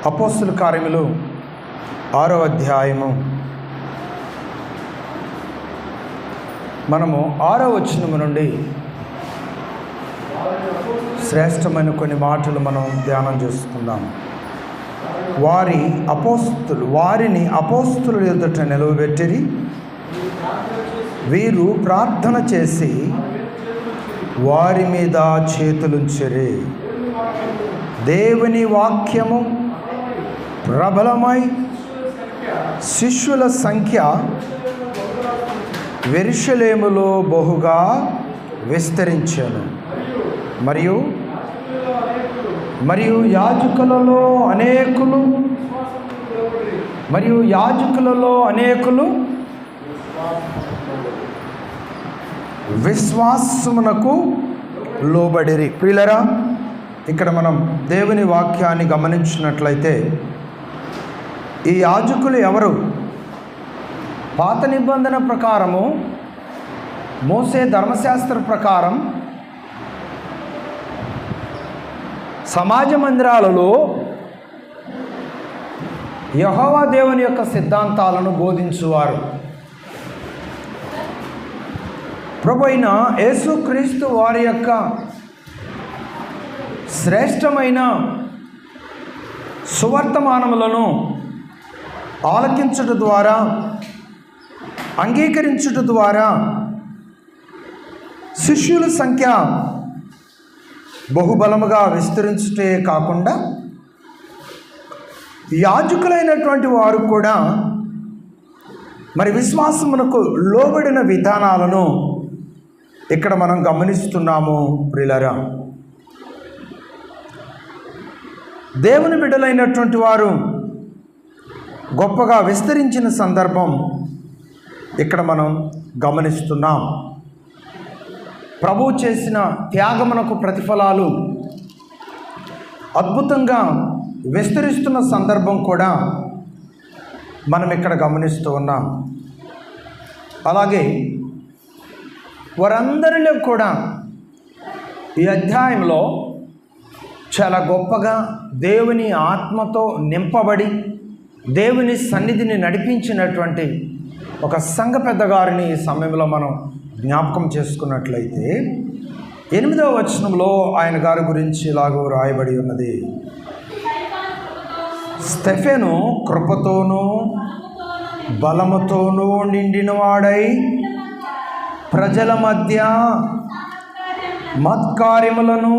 అపోస్తల కార్యములు 6వ అధ్యాయము మనము 6వ వచనం నుండి శ్రేష్టమైన కొన్ని మాటలు మనం ధ్యానం చేసుకుందాం. వారిని అపోస్తలుల ఎదుట నిలవబెట్టిరి. వీరు ప్రార్థన చేసి వారి మీద చేతులుంచిరి. దేవుని వాక్యము ప్రబలమై శిష్యుల సంఖ్య యెరూషలేములో బహుగా విస్తరించెను. మరియు యాజకులలో అనేకులు విశ్వాసమునకు లోబడిరి. ప్రియులరా, ఇక్కడ మనం దేవుని వాక్యాన్ని గమనించినట్లయితే ఈ యాజకులు ఎవరు? పాత నిబంధన ప్రకారము, మోసే ధర్మశాస్త్ర ప్రకారం సమాజ మందిరాలలో యెహోవా దేవుని యొక్క సిద్ధాంతాలను బోధించువారు. ప్రభువైన యేసుక్రీస్తు వారి యొక్క శ్రేష్టమైన సువర్తమానములను ఆలకించుట ద్వారా, అంగీకరించుట ద్వారా శిష్యుల సంఖ్య బహుబలముగా విస్తరించుటే కాకుండా యాజకులైనటువంటి వారు కూడా మరి విశ్వాసమునకు లోబడిన విధానాలను ఇక్కడ మనం గమనిస్తున్నాము. ప్రియులారా, దేవుని బిడ్డలైనటువంటి వారు గొప్పగా విస్తరించిన సందర్భం ఇక్కడ మనం గమనిస్తున్నాం. ప్రభువు చేసిన త్యాగమునకు ప్రతిఫలాలు అద్భుతంగా విస్తరిస్తున్న సందర్భం కూడా మనం ఇక్కడ గమనిస్తూ ఉన్నాం. అలాగే వారందరిలో కూడా ఈ అధ్యాయంలో చాలా గొప్పగా దేవుని ఆత్మతో నింపబడి దేవుని సన్నిధిని నడిపించినటువంటి ఒక సంఘ పెద్దగారిని ఈ సమయంలో మనం జ్ఞాపకం చేసుకున్నట్లయితే 8వ వచనంలో ఆయన గారి గురించి ఇలాగూ రాయబడి ఉన్నది. స్తెఫెను కృపతోనూ బలముతోనూ నిండినవాడై ప్రజల మధ్య మత్కార్యములను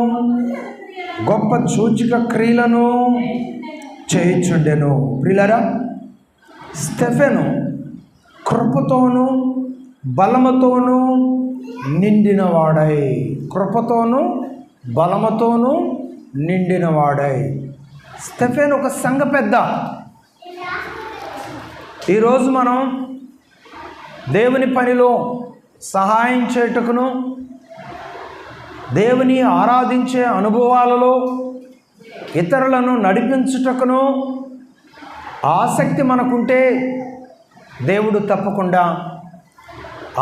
గొప్ప సూచక క్రియలను చేయుచుండెను. ప్రియులారా, స్తెఫెను కృపతోనూ బలముతోనూ నిండినవాడై, కృపతోనూ బలముతోనూ నిండినవాడై. స్తెఫెను ఒక సంఘ పెద్ద. ఈరోజు మనం దేవుని పనిలో సహాయం చేయుటకును, దేవుని ఆరాధించే అనుభవాలలో ఇతరులను నడిపించుటకును ఆసక్తి మనకుంటే దేవుడు తప్పకుండా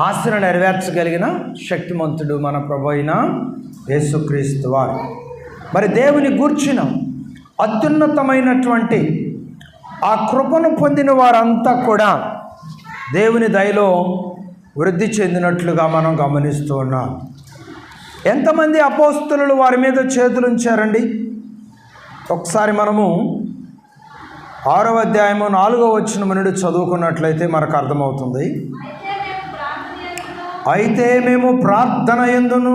ఆశను నెరవేర్చగలిగిన శక్తిమంతుడు మన ప్రభు అయిన యేసుక్రీస్తు వారు. మరి దేవుని గూర్చిన అత్యున్నతమైనటువంటి ఆ కృపను పొందిన వారంతా కూడా దేవుని దయలో వృద్ధి చెందినట్లుగా మనం గమనిస్తూ ఉన్నాం. ఎంతమంది అపోస్తలులు వారి మీద చేతులుంచారండి? ఒకసారి మనము 6వ అధ్యాయము 4వ వచనం నుండి చదువుకున్నట్లయితే మనకు అర్థమవుతుంది. అయితే మేము ప్రార్థన యందును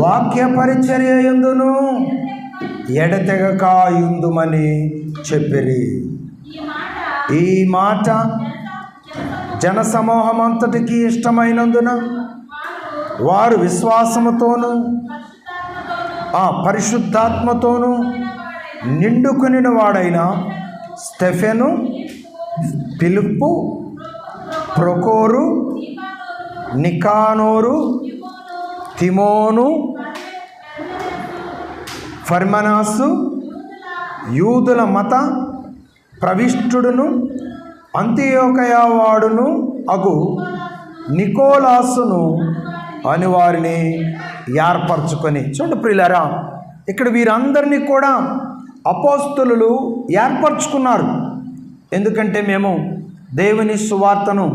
వాక్య పరిచర్య యందును ఎడతెగక యుందుమని చెప్పిరి. ఈ మాట జనసమూహం అంతటికి ఇష్టమైనందున వారు విశ్వాసముతోనూ పరిశుద్ధాత్మతోనూ నిండుకుని వాడైన స్తెఫెను, ఫిలిప్పు, ప్రొకోరు, నికానోరు, తిమోను, ఫర్మనాసు, యూదుల మత ప్రవిష్టుడును అంతియోకయ వాడును అగు నికోలాసును అని వారిని ఏర్పరచుకొని. చూడండి ప్రియులారా, ఇక్కడ వీరందరినీ కూడా అపోస్తలులు ఏర్పరచుకున్నారు. ఎందుకంటే మేము దేవుని సువార్తను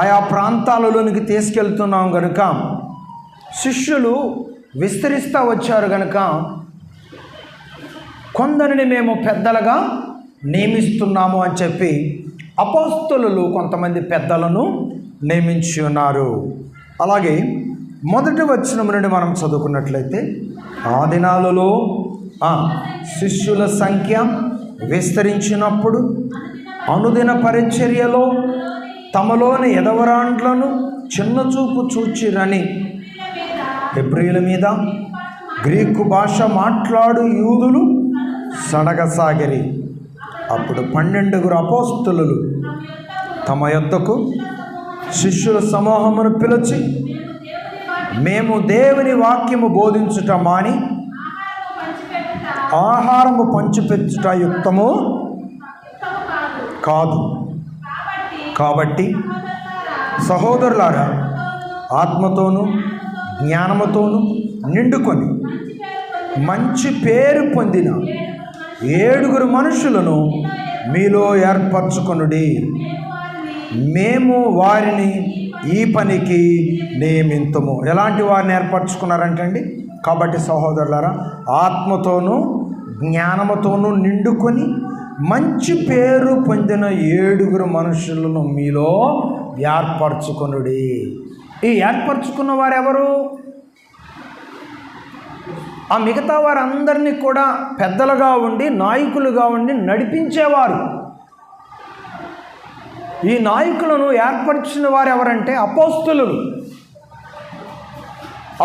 ఆయా ప్రాంతాలలోనికి తీసుకెళ్తున్నాం కనుక, శిష్యులు విస్తరిస్తూ వచ్చారు కనుక కొందరిని మేము పెద్దలుగా నియమిస్తున్నాము అని చెప్పి అపోస్తలులు కొంతమంది పెద్దలను నియమించి ఉన్నారు. అలాగే మొదటి వచనం నుండి మనం చదువుకున్నట్లయితే, ఆ దినాలలో శిష్యుల సంఖ్య విస్తరించినప్పుడు అనుదిన పరిచర్యలో తమలోని ఎదవరాండ్లను చిన్నచూపు చూచిరని హెబ్రీయుల మీద గ్రీకు భాష మాట్లాడు యూదులు సడగసాగిరి. అప్పుడు 12 అపోస్తలులు తమ యొద్దకు శిష్యుల సమూహమును పిలిచి, మేము దేవుని వాక్యము బోధించుట మాని ఆహారము పంచిపెట్టుట యుక్తము కాదు. కాబట్టి సహోదరులారా, ఆత్మతోనూ జ్ఞానముతోనూ నిండుకొని మంచి పేరు పొందిన 7 మనుషులను మీలో ఏర్పరచుకొనుడి. మేము వారిని ఈ పనికి నియమింతుము. ఎలాంటి వారిని ఏర్పరచుకున్నారంటండి? కాబట్టి సహోదరులారా, ఆత్మతోనూ జ్ఞానముతోనూ నిండుకొని మంచి పేరు పొందిన 7 మనుషులను మీలో ఏర్పరచుకొనుడి. ఈ ఏర్పరచుకున్న వారు ఎవరు? ఆ మిగతా వారందరినీ కూడా పెద్దలుగా ఉండి, నాయకులుగా ఉండి నడిపించేవారు. ఈ నాయకులను ఏర్పరిచిన వారు ఎవరంటే అపోస్తలులు.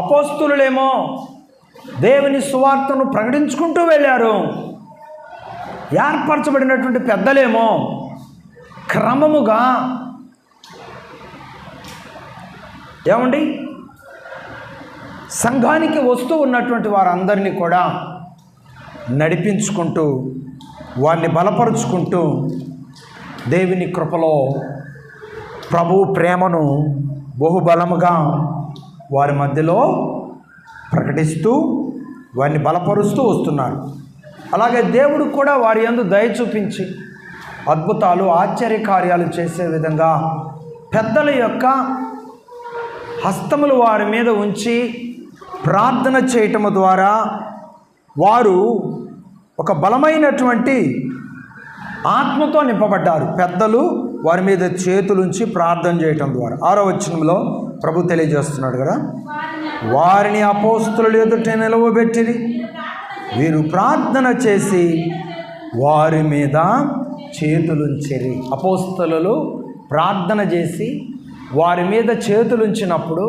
అపోస్తలులేమో దేవుని సువార్తను ప్రకటించుకుంటూ వెళ్ళారు. ఏర్పరచబడినటువంటి పెద్దలేమో క్రమముగా ఏమండి సంఘానికి వస్తూ ఉన్నటువంటి వారందరినీ కూడా నడిపించుకుంటూ, వారిని బలపరుచుకుంటూ, దేవుని కృపలో ప్రభు ప్రేమను బహుబలముగా వారి మధ్యలో ప్రకటిస్తూ వారిని బలపరుస్తూ వస్తున్నారు. అలాగే దేవుడు కూడా వారి యందు దయ చూపించి అద్భుతాలు, ఆశ్చర్య కార్యాలు చేసే విధంగా పెద్దల యొక్క హస్తములు వారి మీద ఉంచి ప్రార్థన చేయటము ద్వారా వారు ఒక బలమైనటువంటి ఆత్మతో నింపబడ్డారు. పెద్దలు వారి మీద చేతులుంచి ప్రార్థన చేయటం ద్వారా. 6వ వచనంలో ప్రభు తెలియజేస్తున్నాడు కదా, వారిని అపోస్తలుల ఎదుట నిలవబెట్టిరి. వీరు ప్రార్థన చేసి వారి మీద చేతులుంచిరి. అపోస్తలులు ప్రార్థన చేసి వారి మీద చేతులుంచినప్పుడు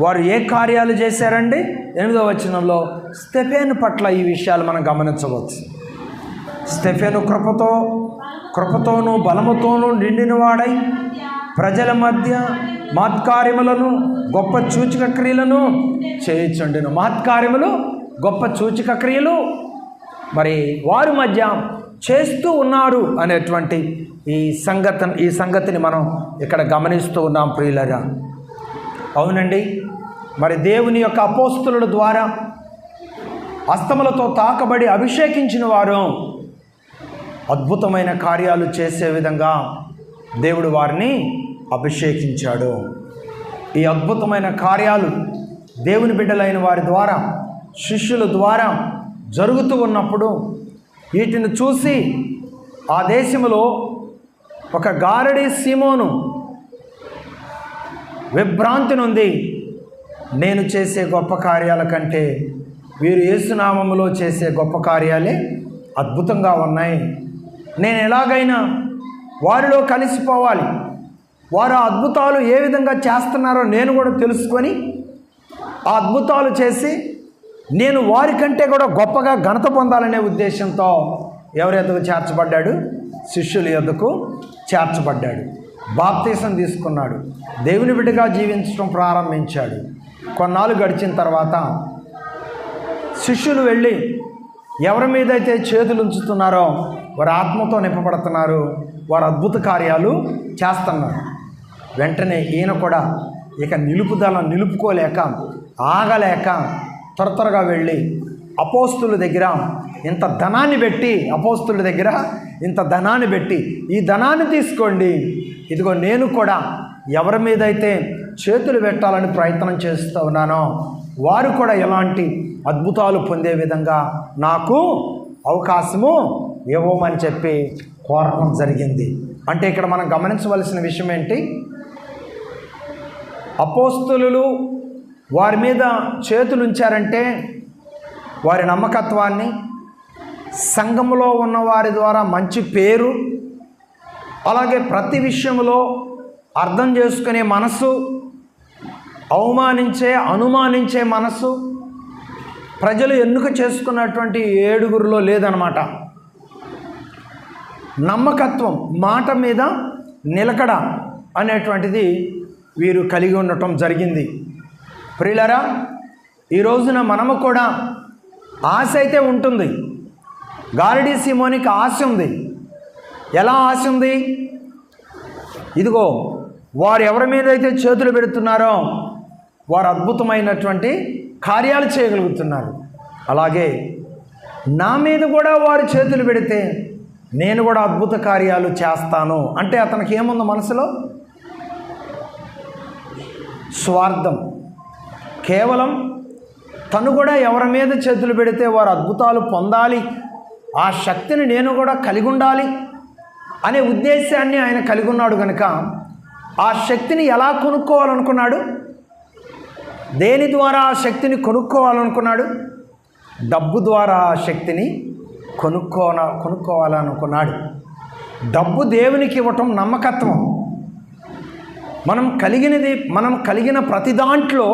వారు ఏ కార్యాలు చేశారండి? 8వ వచనంలో స్టెఫెను పట్ల ఈ విషయాలు మనం గమనించవచ్చు. స్టెఫెను కృపతోనూ బలముతోనూ నిండినవాడై ప్రజల మధ్య మహత్కార్యములను గొప్ప సూచక క్రియలను చేయుచుండెను. మహత్కార్యములు, గొప్ప సూచక క్రియలు మరి వారి మధ్య చేస్తూ ఉన్నారు అనేటువంటి ఈ సంగతిని మనం ఇక్కడ గమనిస్తూ ఉన్నాం ప్రియులరా. అవునండి, మరి దేవుని యొక్క అపోస్తలుల ద్వారా హస్తములతో తాకబడి అభిషేకించిన వారు అద్భుతమైన కార్యాలు చేసే విధంగా దేవుడు వారిని అభిషేకించాడు. ఈ అద్భుతమైన కార్యాలు దేవుని బిడ్డలైన వారి ద్వారా, శిష్యుల ద్వారా జరుగుతూ ఉన్నప్పుడు వీటిని చూసి ఆ దేశంలో ఒక గారడీ సీమోను విభ్రాంతి నుండి, నేను చేసే గొప్ప కార్యాల కంటే వీరు యేసునామములో చేసే గొప్ప కార్యాలే అద్భుతంగా ఉన్నాయి, నేను ఎలాగైనా వారిలో కలిసిపోవాలి, వారు ఆ అద్భుతాలు ఏ విధంగా చేస్తున్నారో నేను కూడా తెలుసుకొని ఆ అద్భుతాలు చేసి నేను వారికంటే కూడా గొప్పగా ఘనత పొందాలనే ఉద్దేశంతో ఎవరి యొద్దకు చేర్చబడ్డాడు? శిష్యుల యొద్దకు చేర్చబడ్డాడు. బాప్తీసం తీసుకున్నాడు. దేవుని బిడ్డగా జీవించడం ప్రారంభించాడు. కొన్నాళ్ళు గడిచిన తర్వాత శిష్యులు వెళ్ళి ఎవరి మీద అయితే చేతులు ఉంచుతున్నారో వారు ఆత్మతో నింపబడుతున్నారు, వారు అద్భుత కార్యాలు చేస్తున్నారు. వెంటనే ఈయన కూడా ఇక నిలుపుకోలేక ఆగలేక త్వరగా వెళ్ళి అపోస్తుల దగ్గర ఇంత ధనాన్ని పెట్టి, అపోస్తుల దగ్గర ఇంత ధనాన్ని పెట్టి, ఈ ధనాన్ని తీసుకోండి, ఇదిగో నేను కూడా ఎవరి మీద అయితే చేతులు పెట్టాలని ప్రయత్నం చేస్తూ ఉన్నానో వారు కూడా ఎలాంటి అద్భుతాలు పొందే విధంగా నాకు అవకాశము ఇవ్వమని చెప్పి కోరటం జరిగింది. అంటే ఇక్కడ మనం గమనించవలసిన విషయం ఏంటి? అపోస్తులు వారి మీద చేతులు ఉంచారంటే వారి నమ్మకత్వాన్ని, సంఘములో ఉన్న వారి ద్వారా మంచి పేరు, అలాగే ప్రతి విషయంలో అర్థం చేసుకునే మనసు, అనుమానించే మనసు ప్రజలు ఎన్నిక చేసుకున్నటువంటి 7గురిలో లేదనమాట. నమ్మకత్వం, మాట మీద నిలకడ అనేటువంటిది వీరు కలిగి ఉండటం జరిగింది. ప్రియులారా, ఈ రోజున మనము కూడా ఆశ అయితే ఉంటుంది. గారడీ సీమోనికి ఆశ ఉంది. ఎలా ఆశ ఉంది? ఇదిగో వారు ఎవరి మీద అయితే చేతులు పెడుతున్నారో వారు అద్భుతమైనటువంటి కార్యాలు చేయగలుగుతున్నారు. అలాగే నా మీద కూడా వారు చేతులు పెడితే నేను కూడా అద్భుత కార్యాలు చేస్తాను అంటే అతనికి ఏముంది మనసులో? స్వార్థం. కేవలం తను కూడా ఎవరి మీద చేతులు పెడితే వారు అద్భుతాలు పొందాలి, ఆ శక్తిని నేను కూడా కలిగి ఉండాలి అనే ఉద్దేశాన్ని ఆయన కలిగి ఉన్నాడు కనుక ఆ శక్తిని ఎలా కొనుక్కోవాలనుకున్నాడు? దేని ద్వారా ఆ శక్తిని కొనుక్కోవాలనుకున్నాడు? డబ్బు ద్వారా ఆ శక్తిని కొనుక్కోవాలనుకున్నాడు. డబ్బు దేవునికి ఇవ్వటం నమ్మకత్వం. మనం కలిగిన ప్రతి దాంట్లో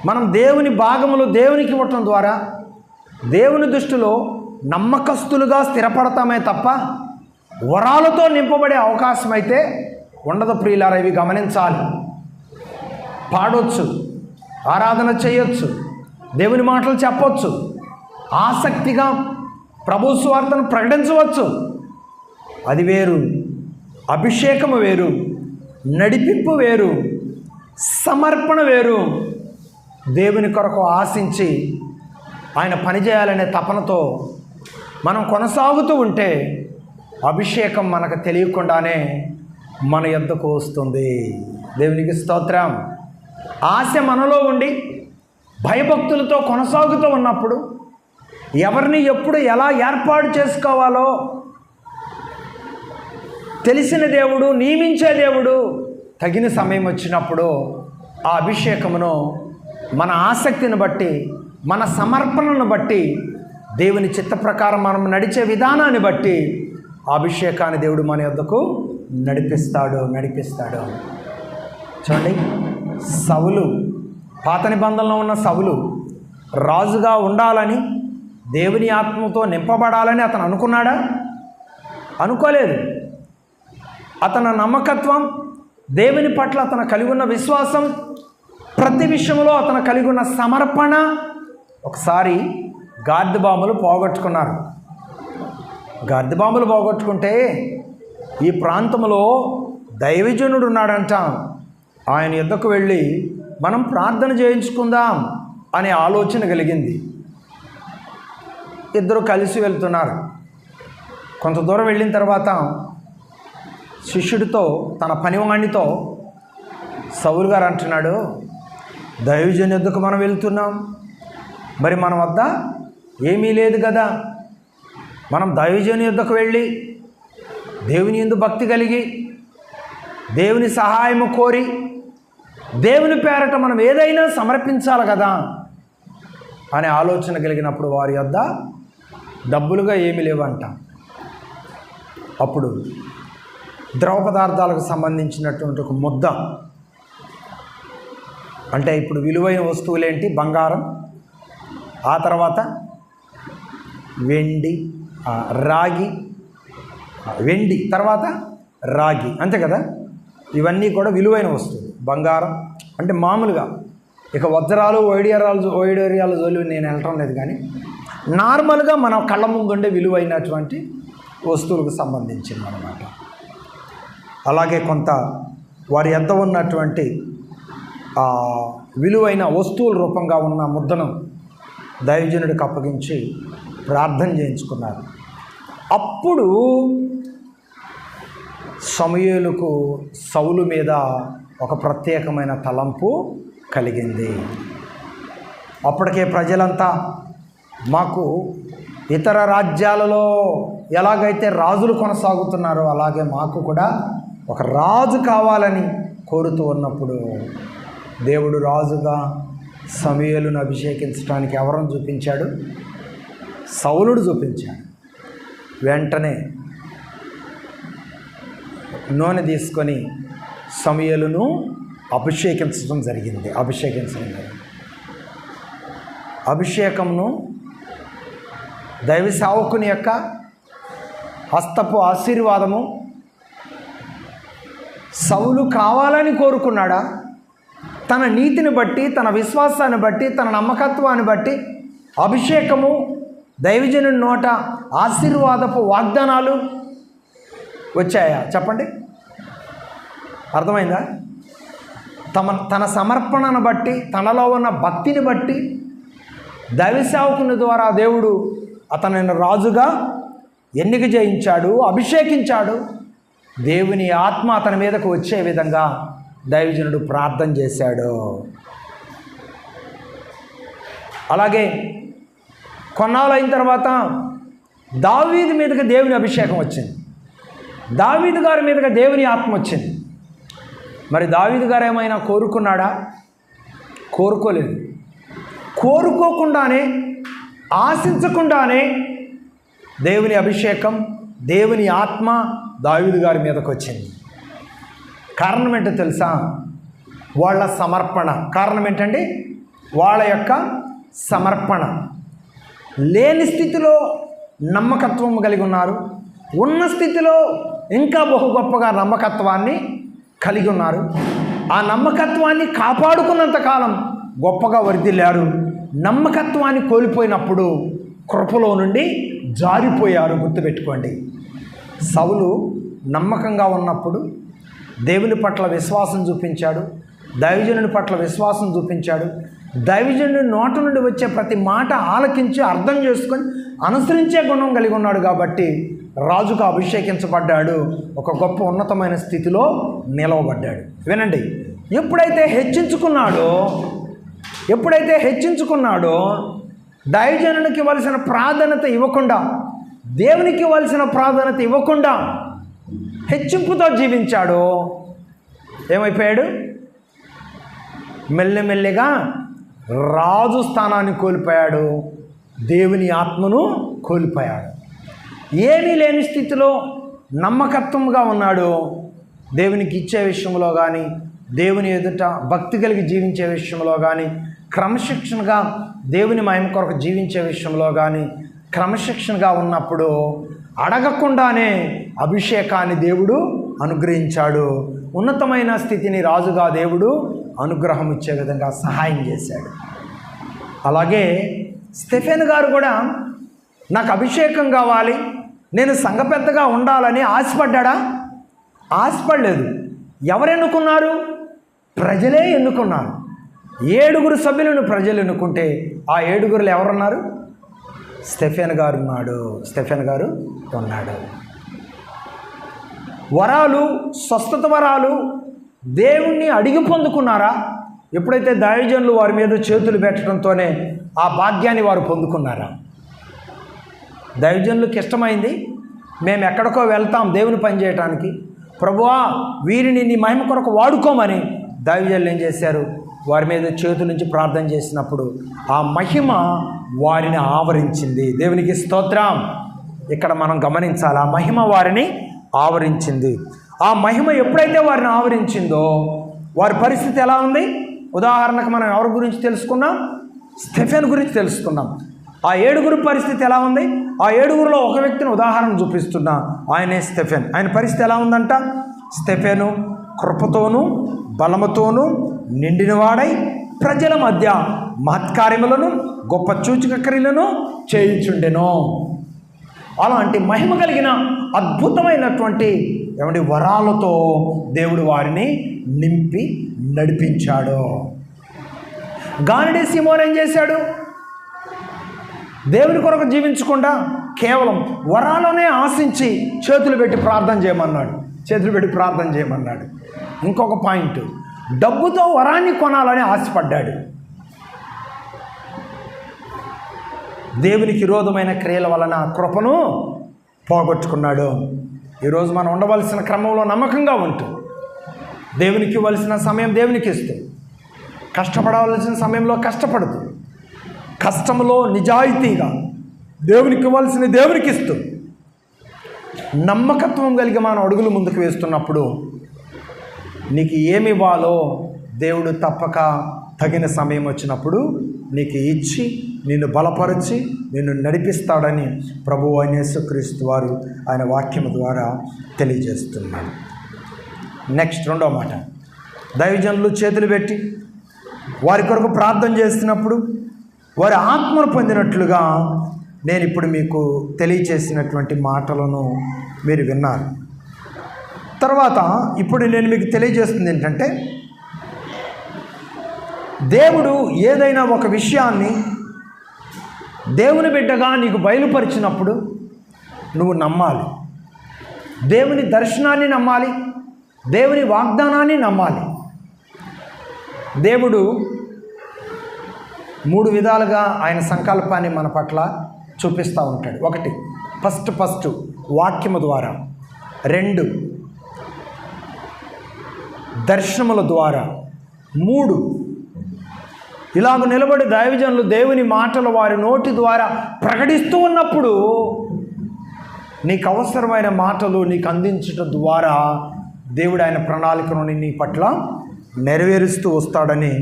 మనం దేవుని భాగములు దేవునికి ఇవ్వటం ద్వారా దేవుని దృష్టిలో నమ్మకస్తులుగా స్థిరపడతామే తప్ప వరాలతో నింపబడే అవకాశం అయితే ఉండదు. ప్రియులారా, ఇవి గమనించాలి. పాడవచ్చు, ఆరాధన చేయొచ్చు, దేవుని మాటలు చెప్పవచ్చు, ఆసక్తిగా ప్రభు సువార్తను ప్రకటించవచ్చు, అది వేరు. అభిషేకము వేరు, నడిపింపు వేరు, సమర్పణ వేరు. దేవుని కొరకు ఆశించి ఆయన పనిచేయాలనే తపనతో మనం కొనసాగుతూ ఉంటే అభిషేకం మనకు తెలియకుండానే మన యొద్దకు వస్తుంది. దేవునికి స్తోత్రం. ఆశ మనలో ఉండి భయభక్తులతో కొనసాగుతూ ఉన్నప్పుడు ఎవరిని ఎప్పుడు ఎలా ఏర్పాటు చేసుకోవాలో తెలిసిన దేవుడు, నియమించే దేవుడు తగిన సమయం వచ్చినప్పుడు ఆ అభిషేకమును మన ఆసక్తిని బట్టి, మన సమర్పణను బట్టి, దేవుని చిత్త ప్రకారం మనం నడిచే విధానాన్ని బట్టి ఆ అభిషేకాన్ని దేవుడు మన యొద్దకు నడిపిస్తాడు. చూడండి, సౌలు, పాత నిబంధనలో ఉన్న సౌలు రాజుగా ఉండాలని, దేవుని ఆత్మతో నింపబడాలని అతను అనుకున్నాడా? అనుకోలేదు. అతని నమ్మకత్వం, దేవుని పట్ల అతను కలిగి ఉన్న విశ్వాసం, ప్రతి విషయంలో అతను కలిగి ఉన్న సమర్పణ ఒకసారి గార్దిబాములు పోగొట్టుకున్నారు. గార్దిబాములు పోగొట్టుకుంటే ఈ ప్రాంతంలో దైవజనుడు ఉన్నాడంట. ఆయన యుద్ధకు వెళ్ళి మనం ప్రార్థన చేయించుకుందాం అనే ఆలోచన కలిగింది. ఇద్దరు కలిసి వెళ్తున్నారు. కొంత దూరం వెళ్ళిన తర్వాత శిష్యుడితో, తన పనివాణితో సౌలు గారు అంటున్నాడు, దైవజను యుద్ధకు మనం వెళ్తున్నాం, మరి మన వద్ద ఏమీ లేదు కదా, మనం దైవజను యుద్ధకు వెళ్ళి దేవుని యందు భక్తి కలిగి దేవుని సహాయము కోరి దేవుని పేరట మనం ఏదైనా సమర్పించాలి కదా అనే ఆలోచన కలిగినప్పుడు వారి వద్ద డబ్బులుగా ఏమీ లేవంట. అప్పుడు ద్రవ పదార్థాలకు సంబంధించినటువంటి ఒక ముద్ద, అంటే ఇప్పుడు విలువైన వస్తువులేంటి? బంగారం, ఆ తర్వాత వెండి, రాగి, వెండి తర్వాత రాగి, అంతే కదా. ఇవన్నీ కూడా విలువైన వస్తువులు. బంగారం అంటే మామూలుగా ఇక వజ్రాలు, వైడూర్యాల జోలు నేను వెళ్ళటం లేదు, కానీ నార్మల్గా మన కళ్ళ ముందు ఉండే విలువైనటువంటి వస్తువులకు సంబంధించింది అన్నమాట. అలాగే కొంత వారి ఎంత ఉన్నటువంటి విలువైన వస్తువుల రూపంగా ఉన్న ముద్దను దైవజనుడికి అప్పగించి ప్రార్థన చేయించుకున్నారు. అప్పుడు సమూయేలుకు సౌలు మీద ఒక ప్రత్యేకమైన తలంపు కలిగింది. అప్పటికే ప్రజలంతా మాకు ఇతర రాజ్యాలలో ఎలాగైతే రాజులు కొనసాగుతున్నారో అలాగే మాకు కూడా ఒక రాజు కావాలని కోరుతూ ఉన్నప్పుడు దేవుడు రాజుగా సమూయేలును అభిషేకించడానికి ఎవరిని చూపించాడు? సౌలుడు చూపించాడు. వెంటనే నూనె తీసుకొని సమూయేలును అభిషేకించడం జరిగింది. అభిషేకంను దైవ సేవకుని యొక్క హస్తపు ఆశీర్వాదము సౌలు కావాలని కోరుకున్నాడా? తన నీతిని బట్టి, తన విశ్వాసాన్ని బట్టి, తన నమ్మకత్వాన్ని బట్టి అభిషేకము, దైవజనుని నోట ఆశీర్వాదపు వాగ్దానాలు వచ్చాయా? చెప్పండి, అర్థమైందా? తన సమర్పణను బట్టి, తనలో ఉన్న భక్తిని బట్టి దైవ సేవకుని ద్వారా దేవుడు అతనిని రాజుగా ఎన్నిక చేయించాడు, అభిషేకించాడు. దేవుని ఆత్మ అతని మీదకు వచ్చే విధంగా దైవజనుడు ప్రార్థన చేశాడు. అలాగే కొన్నాళ్ళు అయిన తర్వాత దావీదు మీదకి దేవుని అభిషేకం వచ్చింది. దావీదు గారి మీదకి దేవుని ఆత్మ వచ్చింది. మరి దావీదు గారు ఏమైనా కోరుకున్నాడా? కోరుకోలేదు. కోరుకోకుండానే, ఆశించకుండానే దేవుని అభిషేకం, దేవుని ఆత్మ దావీదు గారి మీదకి వచ్చింది. కారణం ఏంటో తెలుసా? వాళ్ళ సమర్పణ. కారణం ఏంటండి? వాళ్ళ యొక్క సమర్పణ. లేని స్థితిలో నమ్మకత్వం కలిగి ఉన్నారు, ఉన్న స్థితిలో ఇంకా బహు గొప్పగా నమ్మకత్వాన్ని కలిగి ఉన్నారు. ఆ నమ్మకత్వాన్ని కాపాడుకున్నంతకాలం గొప్పగా వర్ధిల్లారు. నమ్మకత్వాన్ని కోల్పోయినప్పుడు కృపలో నుండి జారిపోయారు. గుర్తుపెట్టుకోండి. సౌలు నమ్మకంగా ఉన్నప్పుడు దేవుని పట్ల విశ్వాసం చూపించాడు, దైవజనుని పట్ల విశ్వాసం చూపించాడు. దైవజనుని నోట నుండి వచ్చే ప్రతి మాట ఆలకించి అర్థం చేసుకొని అనుసరించే గుణం కలిగి ఉన్నాడు. కాబట్టి రాజుగా అభిషేకించబడ్డాడు. ఒక గొప్ప ఉన్నతమైన స్థితిలో నిలవబడ్డాడు. వినండి, ఎప్పుడైతే హెచ్చించుకున్నాడో దైవజనునికి ఇవ్వాల్సిన ప్రాధాన్యత ఇవ్వకుండా, దేవునికి ఇవ్వాల్సిన ప్రాధాన్యత ఇవ్వకుండా హెచ్చింపుతో జీవించాడో ఏమైపోయాడు? మెల్లమెల్లిగా రాజు స్థానాన్ని కోల్పోయాడు, దేవుని ఆత్మను కోల్పోయాడు. ఏమీ లేని స్థితిలో నమ్మకత్వంగా ఉన్నాడు. దేవునికి ఇచ్చే విషయంలో కానీ, దేవుని ఎదుట భక్తి కలిగి జీవించే విషయంలో కానీ, క్రమశిక్షణగా దేవుని మహిమ కొరకు జీవించే విషయంలో కానీ క్రమశిక్షణగా ఉన్నప్పుడు అడగకుండానే అభిషేకాన్ని దేవుడు అనుగ్రహించాడు. ఉన్నతమైన స్థితిని రాజుగా దేవుడు అనుగ్రహం ఇచ్చే విధంగా సహాయం చేశాడు. అలాగే స్టెఫెను గారు కూడా నాకు అభిషేకం కావాలి, నేను సంఘ పెద్దగా ఉండాలని ఆశపడ్డా? ఆశపడలేదు. ఎవరు ఎన్నుకున్నారు? ప్రజలే ఎన్నుకున్నారు. 7 సభ్యులను ప్రజలు ఎన్నుకుంటే ఆ 7 ఎవరున్నారు? స్టెఫెను గారు ఉన్నాడు. వరాలు, స్వస్థత వరాలు దేవుణ్ణి అడిగి పొందుకున్నారా? ఎప్పుడైతే దైవజనులు వారి మీద చేతులు పెట్టడంతోనే ఆ భాగ్యాన్ని వారు పొందుకున్నారా? దైవజనులకు ఇష్టమైంది, మేము ఎక్కడికో వెళ్తాం దేవుని పని చేయటానికి, ప్రభువా వీరిని నీ మహిమ కొరకు వాడుకోమని దైవజనులు ఏం చేశారు? వారి మీద చేతుల నుంచి ప్రార్థన చేసినప్పుడు ఆ మహిమ వారిని ఆవరించింది. దేవునికి స్తోత్రం. ఇక్కడ మనం గమనించాలి, ఆ మహిమ వారిని ఆవరించింది. ఆ మహిమ ఎప్పుడైతే వారిని ఆవరించిందో వారి పరిస్థితి ఎలా ఉంది? ఉదాహరణకు మనం ఎవరి గురించి తెలుసుకున్నాం? స్టెఫెను గురించి తెలుసుకున్నాం. ఆ 7 పరిస్థితి ఎలా ఉంది? ఆ 7లో ఒక వ్యక్తిని ఉదాహరణ చూపిస్తున్నా, ఆయనే స్టెఫెన్. ఆయన పరిస్థితి ఎలా ఉందంట? స్టెఫెను కృపతోనూ బలముతోనూ నిండినవాడై ప్రజల మధ్య మహత్కార్యములను గొప్ప సూచక క్రియలను చేయించుండెను. అలాంటి మహిమ కలిగిన అద్భుతమైనటువంటి వరాలతో దేవుడు వారిని నింపి నడిపించాడు. గానుడి సీమోను ఏం చేశాడు? దేవుని కొరకు జీవించకుండా కేవలం వరాలోనే ఆశించి చేతులు పెట్టి ప్రార్థన చేయమన్నాడు. ఇంకొక పాయింట్, డబ్బుతో వరాన్ని కొనాలని ఆశపడ్డాడు. దేవునికి విరోధమైన క్రియల వలన కృపను పోగొట్టుకున్నాడు. ఈరోజు మనం ఉండవలసిన క్రమంలో నమ్మకంగా ఉంటూ దేవునికి ఇవ్వాల్సిన సమయం దేవునికి ఇస్తూ, కష్టపడవలసిన సమయంలో కష్టపడుతూ, కష్టంలో నిజాయితీగా దేవునికి ఇవ్వాల్సిన దేవునికి ఇస్తూ, నమ్మకత్వం కలిగి మనం అడుగులు ముందుకు వేస్తున్నప్పుడు నీకు ఏమి ఇవ్వాలో దేవుడు తప్పక తగిన సమయం వచ్చినప్పుడు నీకు ఇచ్చి నిన్ను బలపరిచి నిన్ను నడిపిస్తాడని ప్రభువు అయిన యేసుక్రీస్తు వారు ఆయన వాక్యము ద్వారా తెలియజేస్తున్నాడు. నెక్స్ట్ రెండో మాట, దైవజనులు చేతులు పెట్టి వారి కొరకు ప్రార్థన చేస్తున్నప్పుడు వారి ఆత్మను పొందినట్లుగా నేను ఇప్పుడు మీకు తెలియచేసినటువంటి మాటలను మీరు విన్నారు. తర్వాత ఇప్పుడు నేను మీకు తెలియజేస్తుంది ఏంటంటే, దేవుడు ఏదైనా ఒక విషయాన్ని దేవుని బిడ్డగా నీకు బయలుపరిచినప్పుడు నువ్వు నమ్మాలి. దేవుని దర్శనాన్ని నమ్మాలి, దేవుని వాగ్దానాన్ని నమ్మాలి. దేవుడు 3 విధాలుగా ఆయన సంకల్పాన్ని మన పట్ల చూపిస్తూ ఉంటాడు. 1, ఫస్ట్ వాక్యము ద్వారా, 2 దర్శనముల ద్వారా, 3 ఇలాగ నిలబడి దైవజనులు దేవుని మాటలు వారి నోటి ద్వారా ప్రకటిస్తూ ఉన్నప్పుడు నీకు అవసరమైన మాటలు నీకు అందించడం ద్వారా దేవుడు ఆయన ప్రణాళికను నీ పట్ల నెరవేరుస్తూ వస్తాడని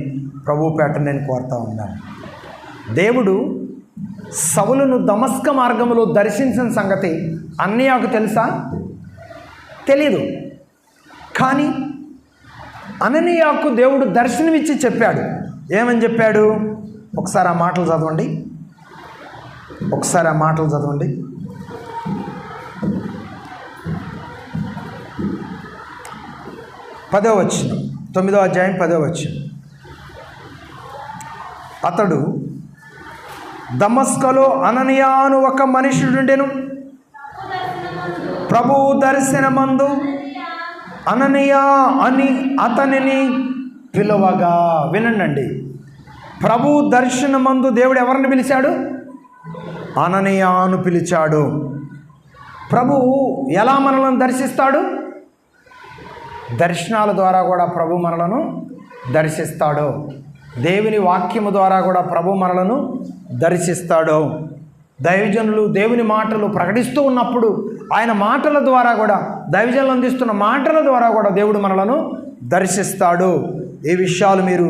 ప్రభుపేట నేను కోరుతా ఉన్నాను. దేవుడు సౌలును దమస్క మార్గంలో దర్శించిన సంగతి అన్నయ్యకు తెలుసా? తెలీదు. కానీ అననీయాకు దేవుడు దర్శనమిచ్చి చెప్పాడు. ఏమని చెప్పాడు? ఒకసారి ఆ మాటలు చదవండి. 10వ వచనం, 9వ అధ్యాయం 10వ వచనం. అతడు దమస్కలో అననీయా అను ఒక మనుషుడుండెను. ప్రభువు దర్శనమందు అననీయా అని అతనిని పిలువగా. వినండి, ప్రభు దర్శనమందు దేవుడు ఎవరిని పిలిచాడు? అననీయాను పిలిచాడు. ప్రభువు ఎలా మనలను దర్శిస్తాడు? దర్శనాల ద్వారా కూడా ప్రభు మనలను దర్శిస్తాడు. దేవుని వాక్యము ద్వారా కూడా ప్రభు మనలను దర్శిస్తాడు. దైవజనులు దేవుని మాటలు ప్రకటిస్తూ ఉన్నప్పుడు ఆయన మాటల ద్వారా కూడా, దైవజనులు అందిస్తున్న మాటల ద్వారా కూడా దేవుడు మనలను దర్శిస్తాడు. ఈ విషయాలు మీరు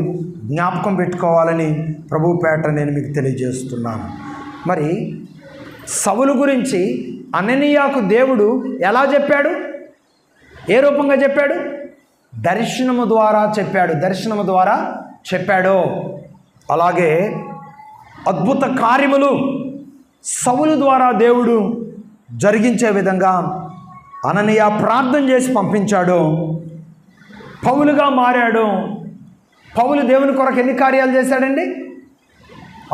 జ్ఞాపకం పెట్టుకోవాలని ప్రభుపేట నేను మీకు తెలియజేస్తున్నాను. మరి సౌలు గురించి అననీయాకు దేవుడు ఎలా చెప్పాడు? ఏ రూపంగా చెప్పాడు? దర్శనము ద్వారా చెప్పాడు. అలాగే అద్భుత కార్యములు సౌలు ద్వారా దేవుడు జరిగించే విధంగా అననీయ ప్రార్థన చేసి పంపించాడు. పౌలుగా మారాడు. పౌలు దేవుని కొరకు ఎన్ని కార్యాలు చేశాడండి?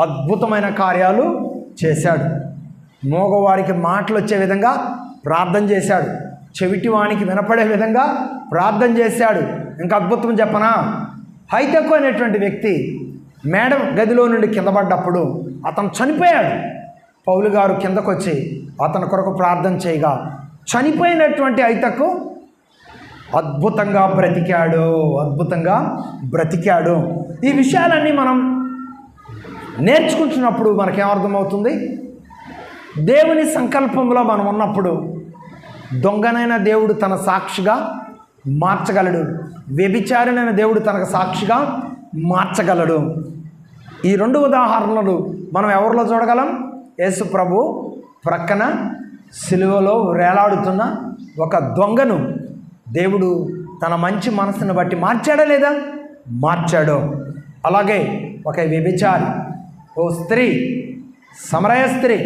అద్భుతమైన కార్యాలు చేశాడు. మోగవారికి మాటలు వచ్చే విధంగా ప్రార్థన చేశాడు. చెవిటివానికి వినపడే విధంగా ప్రార్థన చేశాడు. ఇంకా అద్భుతం చెప్పనా? హైతెక్కు అనేటువంటి వ్యక్తి మేడ గదిలో నుండి కింద పడ్డప్పుడు అతను చనిపోయాడు. పౌలు గారు కిందకొచ్చి అతని కొరకు ప్రార్థన చేయగా చనిపోయినటువంటి హైతెక్కు అద్భుతంగా బ్రతికాడు. ఈ విషయాలన్నీ మనం నేర్చుకుంటున్నప్పుడు మనకేమర్థమవుతుంది? దేవుని సంకల్పంలో మనం ఉన్నప్పుడు దొంగనైన దేవుడు తన సాక్షిగా మార్చగలడు, వ్యభిచారినైన దేవుడు తనకు సాక్షిగా మార్చగలడు. ఈ 2 ఉదాహరణలు మనం ఎవరిలో చూడగలం? యేసు ప్రభు ప్రక్కన సిలువలో వేలాడుతున్న ఒక దొంగను దేవుడు తన మంచి మనసును బట్టి మార్చాడా లేదా? మార్చాడు. అలాగే ఒక వ్యభిచారి, ఓ స్త్రీ, సమరయ స్త్రీ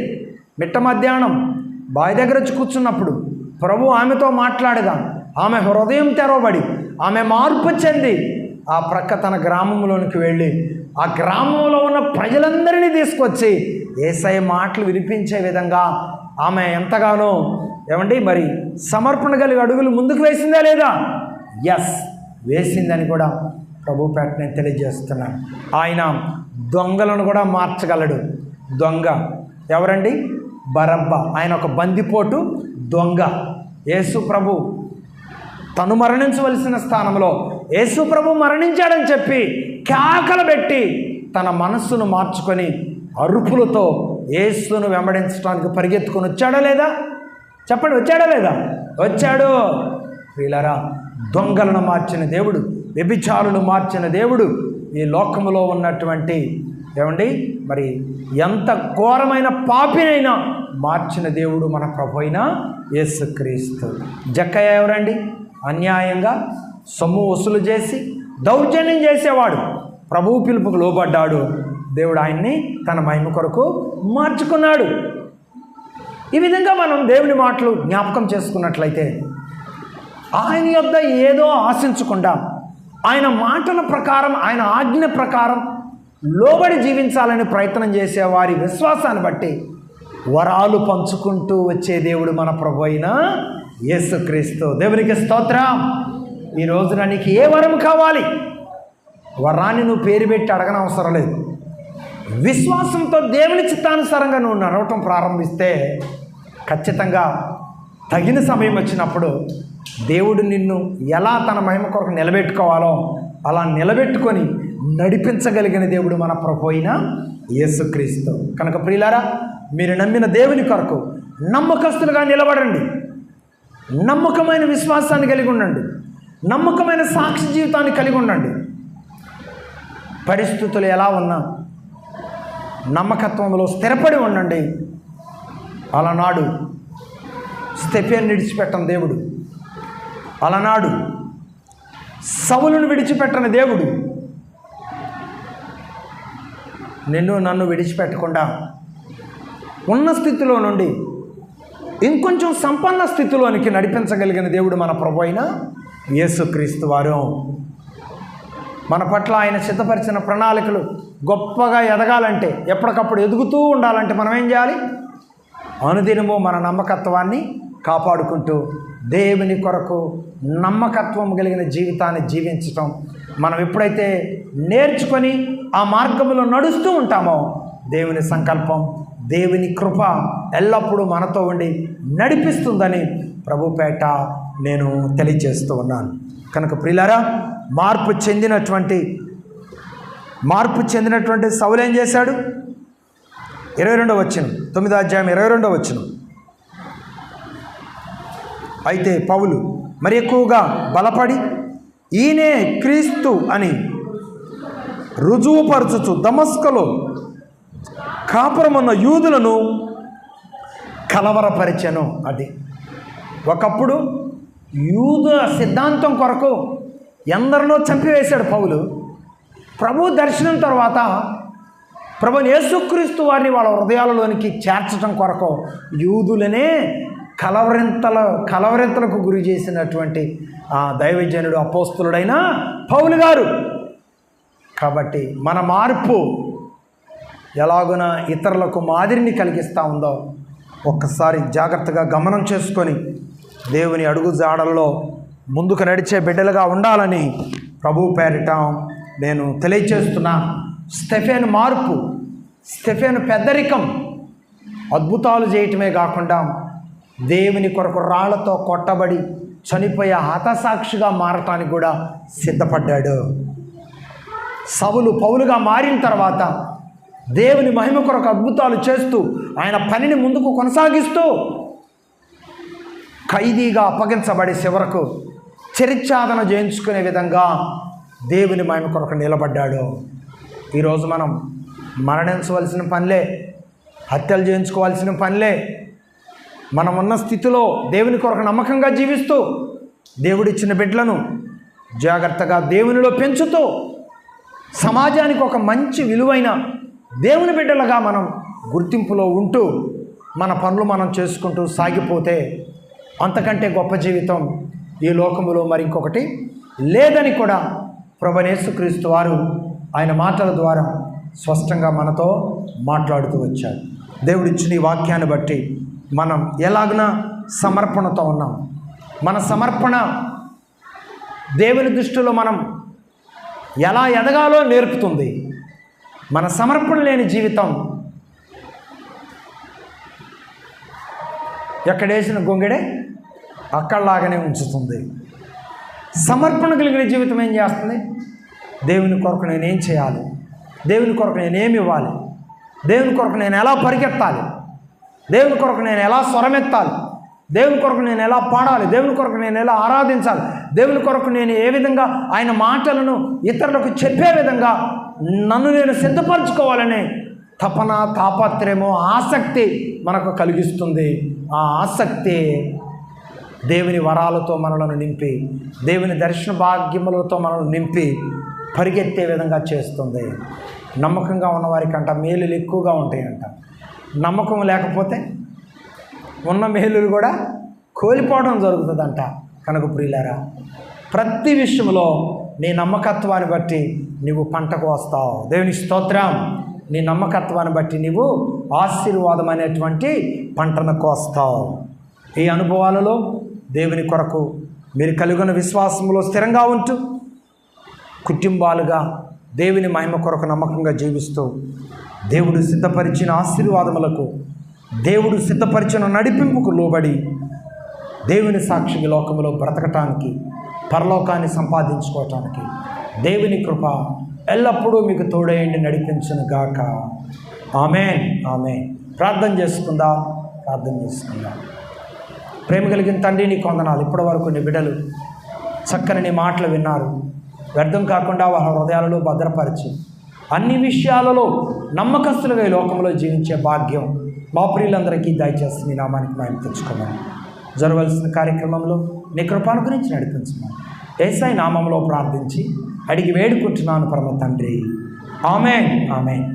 మిట్ట మధ్యాహ్నం బావి దగ్గర వచ్చి కూర్చున్నప్పుడు ప్రభు ఆమెతో మాట్లాడగా ఆమె హృదయం తెరవబడి ఆమె మార్పు చెంది ఆ ప్రక్క తన గ్రామంలోనికి వెళ్ళి ఆ గ్రామంలో ఉన్న ప్రజలందరినీ తీసుకొచ్చి యేసయ్య మాటలు వినిపించే విధంగా ఆమె ఎంతగానో ఏమండి మరి సమర్పణ కలిగి అడుగులు ముందుకు వేసిందా లేదా? ఎస్, వేసిందని కూడా ప్రభుపేట నేను తెలియజేస్తున్నాను. ఆయన దొంగలను కూడా మార్చగలడు. దొంగ ఎవరండి? బరబ్బ. ఆయన ఒక బందిపోటు దొంగ. యేసు ప్రభు తను మరణించవలసిన స్థానంలో యేసు ప్రభు మరణించాడని చెప్పి కేకలు పెట్టి తన మనస్సును మార్చుకొని అరుపులతో యేసును వెంబడించడానికి పరిగెత్తుకొని వచ్చాడా లేదా? చెప్పండి, వచ్చాడా లేదా? వచ్చాడు. ప్రియులారా, దొంగలను మార్చిన దేవుడు, వ్యభిచారులను మార్చిన దేవుడు, ఈ లోకములో ఉన్నటువంటి ఏమండి మరి ఎంత ఘోరమైన పాపినైనా మార్చిన దేవుడు మన ప్రభు అయిన యేసుక్రీస్తు. జక్కయ్య ఎవరండి? అన్యాయంగా సొమ్ము వసూలు చేసి దౌర్జన్యం చేసేవాడు. ప్రభువు పిలుపుకు లోబడ్డాడు. దేవుడు ఆయన్ని తన మహిమ కొరకు మార్చుకున్నాడు. ఈ విధంగా మనం దేవుని మాటలు జ్ఞాపకం చేసుకున్నట్లయితే ఆయన యొద్ద ఏదో ఆశించకుండా ఆయన మాటల ప్రకారం, ఆయన ఆజ్ఞ ప్రకారం లోబడి జీవించాలని ప్రయత్నం చేసేవారి విశ్వాసాన్ని బట్టి వరాలు పంచుకుంటూ వచ్చే దేవుడు మన ప్రభు అయిన యేసుక్రీస్తు. దేవునికి స్తోత్రం. ఈ రోజున నీకు ఏ వరం కావాలి? వరాన్ని నువ్వు పేరు పెట్టి అడగనవసరం లేదు. విశ్వాసంతో దేవుని చిత్తానుసారంగా నువ్వు నడవటం ప్రారంభిస్తే ఖచ్చితంగా తగిన సమయం వచ్చినప్పుడు దేవుడు నిన్ను ఎలా తన మహిమ కొరకు నిలబెట్టుకోవాలో అలా నిలబెట్టుకొని నడిపించగలిగిన దేవుడు మన ప్రభు అయిన యేసుక్రీస్తు. కనుక ప్రియులారా, మీరు నమ్మిన దేవుని కొరకు నమ్మకస్తులుగా నిలబడండి. నమ్మకమైన విశ్వాసాన్ని కలిగి ఉండండి. నమ్మకమైన సాక్షి జీవితాన్ని కలిగి ఉండండి. పరిస్థితులు ఎలా ఉన్నా నమ్మకత్వంలో స్థిరపడి ఉండండి. అలనాడు స్టెఫెను విడిచిపెట్టని దేవుడు, అలనాడు సౌలును విడిచిపెట్టని దేవుడు నిన్ను నన్ను విడిచిపెట్టకుండా ఉన్న స్థితిలో నుండి ఇంకొంచెం సంపన్న స్థితిలోనికి నడిపించగలిగిన దేవుడు మన ప్రభు అయిన యేసుక్రీస్తు వారు. మన పట్ల ఆయన సిద్ధపరిచిన ప్రణాళికలు గొప్పగా ఎదగాలంటే, ఎప్పటికప్పుడు ఎదుగుతూ ఉండాలంటే మనం ఏం చేయాలి? అనుదినము మన నమ్మకత్వాన్ని కాపాడుకుంటూ దేవుని కొరకు నమ్మకత్వం కలిగిన జీవితాన్ని జీవించటం మనం ఎప్పుడైతే నేర్చుకొని ఆ మార్గంలో నడుస్తూ ఉంటామో దేవుని సంకల్పం, దేవుని కృప ఎల్లప్పుడూ మనతో ఉండి నడిపిస్తుందని ప్రభుపేట నేను తెలియజేస్తూ ఉన్నాను. కనుక ప్రియులారా, మార్పు చెందినటువంటి సౌలు ఏం చేశాడు? 22వ వచనం, 9వ అధ్యాయం 22వ వచనం. అయితే పౌలు మరి ఎక్కువగా బలపడి ఈయనే క్రీస్తు అని రుజువుపరచుచు దమస్కులో కాపురమున్న యూదులను కలవరపరిచెను. అది ఒకప్పుడు యూద సిద్ధాంతం కొరకు ఎందరినో చంపివేశాడు పౌలు. ప్రభు దర్శనం తర్వాత ప్రభుని యేసుక్రీస్తు వారిని వాళ్ళ హృదయాలలోనికి చేర్చడం కొరకు యూదులనే కలవరింతలకు గురి చేసినటువంటి దైవజనుడు అపోస్తలుడైన పౌలు గారు. కాబట్టి మన మార్పు ఎలాగున ఇతరులకు మాదిరిని కలిగిస్తూ ఉందో ఒక్కసారి జాగ్రత్తగా గమనం చేసుకొని దేవుని అడుగు జాడల్లో ముందుకు నడిచే బిడ్డలుగా ఉండాలని ప్రభు పేరిట నేను తెలియచేస్తున్నా. స్టెఫెను మార్పు, స్టెఫెను పెద్దరికం అద్భుతాలు చేయటమే కాకుండా దేవుని కొరకు రాళ్లతో కొట్టబడి చనిపోయే హతసాక్షిగా మారటానికి కూడా సిద్ధపడ్డాడు. సౌలు పౌలుగా మారిన తర్వాత దేవుని మహిమ కొరకు అద్భుతాలు చేస్తూ ఆయన పనిని ముందుకు కొనసాగిస్తూ ఖైదీగా అప్పగించబడి చివరకు చరిత్రాదన చేయించుకునే విధంగా దేవుని మహిమ కొరకు నిలబడ్డాడు. ఈరోజు మనం మరణించవలసిన పనిలే, హత్యలు చేయించుకోవాల్సిన పనిలే. మనం ఉన్న స్థితిలో దేవుని కొరకు నమ్మకంగా జీవిస్తూ దేవుడిచ్చిన బిడ్డలను జాగ్రత్తగా దేవునిలో పెంచుతూ సమాజానికి ఒక మంచి విలువైన దేవుని బిడ్డలుగా మనం గుర్తింపులో ఉంటూ మన పనులు మనం చేసుకుంటూ సాగిపోతే అంతకంటే గొప్ప జీవితం ఈ లోకములో మరి ఇంకొకటి లేదని కూడా ప్రభువైన యేసుక్రీస్తు వారు ఆయన మాటల ద్వారా స్పష్టంగా మనతో మాట్లాడుతూ వచ్చాడు. దేవుడిచ్చిన ఈ వాక్యాన్ని బట్టి మనం ఎలాగున సమర్పణతో ఉన్నాం. మన సమర్పణ దేవుని దృష్టిలో మనం ఎలా ఎదగాలో నేర్పుతుంది. మన సమర్పణ లేని జీవితం ఎక్కడేసిన గొంగెడే అక్కడలాగానే ఉంచుతుంది. సమర్పణ కలిగిన జీవితం ఏం చేస్తుంది? దేవుని కొరకు నేనేం చేయాలి, దేవుని కొరకు నేనేమి ఇవ్వాలి, దేవుని కొరకు నేను ఎలా పరిగెత్తాలి, దేవుని కొరకు నేను ఎలా స్వరమెత్తాలి, దేవుని కొరకు నేను ఎలా పాడాలి, దేవుని కొరకు నేను ఎలా ఆరాధించాలి, దేవుని కొరకు నేను ఏ విధంగా ఆయన మాటలను ఇతరులకు చెప్పే విధంగా నన్ను నేను సిద్ధపరచుకోవాలనే తపన, తాపత్రయము, ఆసక్తి మనకు కలిగిస్తుంది. ఆ ఆసక్తి దేవుని వరాలతో మనలను నింపి, దేవుని దర్శన భాగ్యములతో మనల్ని నింపి పరిగెత్తే విధంగా చేస్తుంది. నమ్మకంగా ఉన్నవారికంట మేలులు ఎక్కువగా ఉంటాయంట. నమ్మకం లేకపోతే ఉన్న మేలులు కూడా కోల్పోవడం జరుగుతుందంట. కనుక ప్రియులారా, ప్రతి విషయంలో నీ నమ్మకత్వాన్ని బట్టి నువ్వు పంటకు వస్తావు. దేవుని స్తోత్రం. నీ నమ్మకత్వాన్ని బట్టి నీవు ఆశీర్వాదం అనేటువంటి పంటను కోస్తావు. ఈ అనుభవాలలో దేవుని కొరకు మీరు కలిగిన విశ్వాసంలో స్థిరంగా ఉంటూ కుటుంబాలుగా దేవుని మహిమ కొరకు నమ్మకంగా జీవిస్తూ దేవుడు సిద్ధపరిచిన ఆశీర్వాదములకు, దేవుడు సిద్ధపరిచిన నడిపింపుకు లోబడి దేవుని సాక్షిగా లోకములో బ్రతకటానికి, పరలోకాన్ని సంపాదించుకోవటానికి దేవుని కృప ఎల్లప్పుడూ మీకు తోడేయండి, నడిపించును గాక. ఆమేన్, ఆమేన్. ప్రార్థన చేసుకుందాం. ప్రేమ కలిగిన తండ్రి, నీకు వందనాలు. ఇప్పటి వరకు నీ బిడ్డలు చక్కని నీ మాటలు విన్నారు. వ్యర్థం కాకుండా వాళ్ళ హృదయాలలో భద్రపరిచి అన్ని విషయాలలో నమ్మకస్తులుగా ఈ లోకంలో జీవించే భాగ్యం మా ప్రియులందరికీ దయచేసి నీ నామానికి మేము తెచ్చుకోమని, జరగవలసిన కార్యక్రమంలో నీ కృపను గురించి నడిపించమని యేసయ్య నామంలో ప్రార్థించి అడిగి వేడుకుంటున్నాను పరమ తండ్రి. ఆమేన్, ఆమేన్.